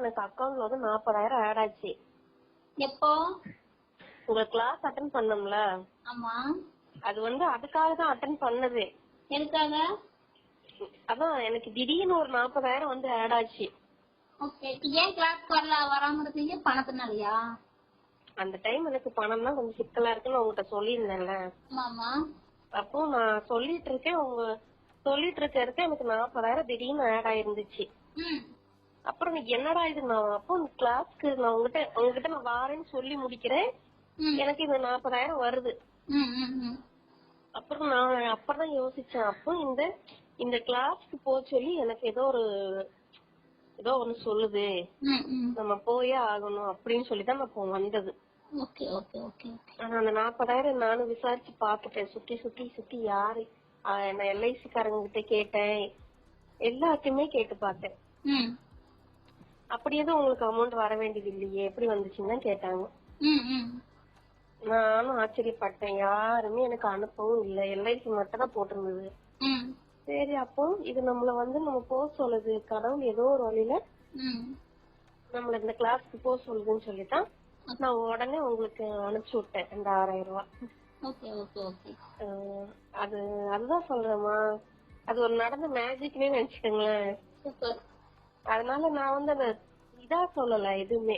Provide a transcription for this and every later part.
எனக்கு அக்கௌண்ட்ல வந்து 40,000 ஆட் ஆச்சு. எப்போ? உங்க கிளாஸ் அட்டென்ட் பண்ணோம்ல, ஆமா. அது வந்து அதுக்காக தான் அட்டென்ட் பண்ணது. எதுக்காக? அதான் எனக்கு திடீர்னு ஒரு 40,000 வந்து ஆட் ஆச்சு. ஓகே. ஏன் கிளாஸ் வராம இருக்கீங்க? பணத்தினாலயா? அந்த டைம் எனக்கு பணம் தான் கொஞ்சம் சிக்கலா இருக்குன்னு உங்ககிட்ட சொல்லியிருந்தேன்ல. ஆமா. அப்போ நான் சொல்லிட்டு இருக்கேன், எனக்கு 40,000 திடீர்னு ஆட் ஆயிருந்துச்சு. அப்புறம் என்னடா இது, நான் அப்போ கிளாஸ்க்கு நான் உங்ககிட்ட நான் வாரேன்னு சொல்லி முடிக்கிறேன், எனக்கு இந்த 40,000 வருது. அப்புறம் நான் அப்பதான் யோசிச்சேன், அப்போ இந்த கிளாஸ்க்கு போக சொல்லி எனக்கு ஏதோ ஒண்ணு சொல்லுது, நம்ம போயே ஆகணும் அப்படின்னு சொல்லிதான் நான் வந்தது. அந்த 40,000 நானும் விசாரிச்சு பாத்துட்டேன், சுத்தி யாரு, நான் எல்ஐசி காரங்க கிட்ட கேட்டேன், எல்லாத்தையுமே கேட்டு பார்த்தேன். அப்படி எதுவும் உங்களுக்கு அமௌண்ட் வர வேண்டியது இல்லையே, எப்படி வந்துச்சுன்னு கேட்டாங்க. நானும் ஆச்சரியப்பட்டேன், யாருமே எனக்கு அனுப்பவும் இல்ல, எல்ஐசி மட்டும் தான் போட்டிருந்தது. சரி, அப்போ இது நம்ம போக சொல்லுது, கடவுள் ஏதோ ஒரு வழியில நம்மள இந்த கிளாஸ்க்கு போக சொல்லுதுன்னு சொல்லிதான் நான் உடனே உங்களுக்கு அனுப்பிச்சு விட்டேன் இந்த 6,000 ரூபாய். அதுதான் சொல்றேம்மா, அது ஒரு நடந்த மேஜிக்னே நினைச்சுக்கோங்களேன். அதனால நான் வந்து அந்த இதா சொல்லல எதுவுமே.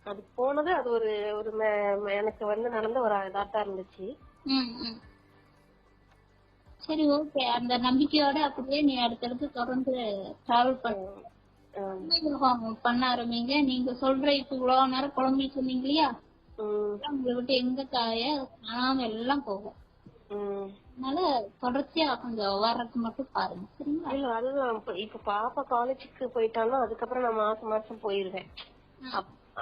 அது போனது, அது ஒரு எனக்கு வந்து நடந்த ஒரு இதாத்தான் இருந்துச்சு. சரி, ஓகே. அந்த நம்பிக்கையோட அப்படியே நீ அடுத்தடுத்து தொடர்ந்து டிராவல் பண்ண ஆரம்பிங்க. நீங்க சொல்ற இப்ப இவ்வளவு நேரம் குழம்பு சொன்னீங்க இல்லையா, உங்களை விட்டு எங்க காணாம எல்லாம் போகும். அதனால தொடர்ச்சியா கொஞ்சம் வர்றதுக்கு மட்டும் பாருங்க, சரிங்களா? இல்ல, அதுதான் இப்ப பாப்பா காலேஜுக்கு போயிட்டாலும் அதுக்கப்புறம் நான் மாசம் மாசம் போயிருவேன்.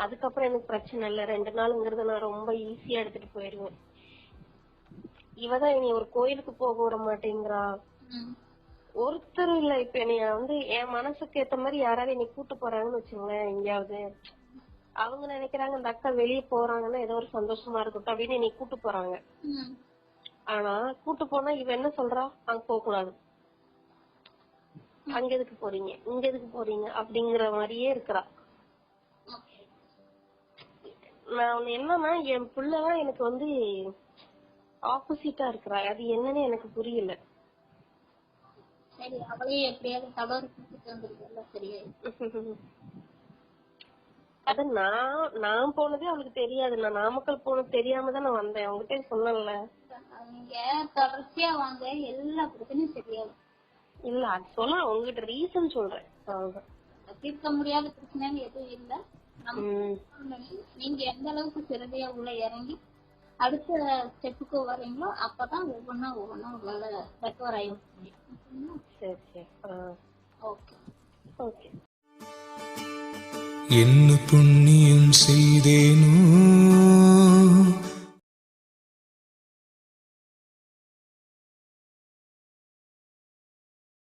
அதுக்கப்புறம் எனக்கு பிரச்சனை இல்ல, 2 நாளுங்கிறது நான் ரொம்ப ஈஸியா எடுத்துட்டு போயிருவேன். இவதான் இனி ஒரு கோயிலுக்கு போக விட மாட்டேங்கிறா. ஒருத்தர் இல்ல, இப்ப என்னைய வந்து என் மனசுக்கு ஏத்த மாதிரி யாராவது என்னை கூட்டு போறாங்கன்னு வச்சுங்களேன், எங்கேயாவது அவங்க நினைக்கிறாங்க இந்த அக்கா வெளியே போறாங்கன்னா ஏதோ ஒரு சந்தோஷமா இருக்கட்டும் அப்படின்னு என்னை கூட்டு போறாங்க. ஆனா கூட்டு போனா இவ என்ன சொல்றா, அங்க போக கூடாது, அங்க எதுக்கு போறீங்க, இங்க எதுக்கு போறீங்க அப்படிங்கிற மாதிரியே இருக்கிறா. நான் என்னன்னா, என் பிள்ளைதான் எனக்கு வந்து ஆப்போசிட்டா இருக்கிறா, அது என்னன்னு எனக்கு புரியல. சரி, அவளையே எப்படியாவது தவறு சரியா. அது நான் போனதே அவளுக்கு தெரியாது, நான் நாமக்கல் போனது தெரியாம தான் நான் வந்தேன், அவங்ககிட்ட சொல்லல. நீங்க தொடர்ச்சியா வாங்க, எல்லா பிரச்சனையும் தெரியாது. இல்ல, அது சொல்ல உங்ககிட்ட ரீசன் சொல்றேன். தீர்க்க முடியாத பிரச்சனை எதுவும் இல்ல. நீங்க எந்த அளவுக்கு சிறதையா உள்ள இறங்கி அடுத்த ஸ்டெப்புக்கு வரீங்களோ அப்பதான் ஒவ்வொன்னா உங்களால ரெக்கவர் ஆகி முடியும். சரி. ஓகே. என்ன புண்ணியம் செய்தேனோ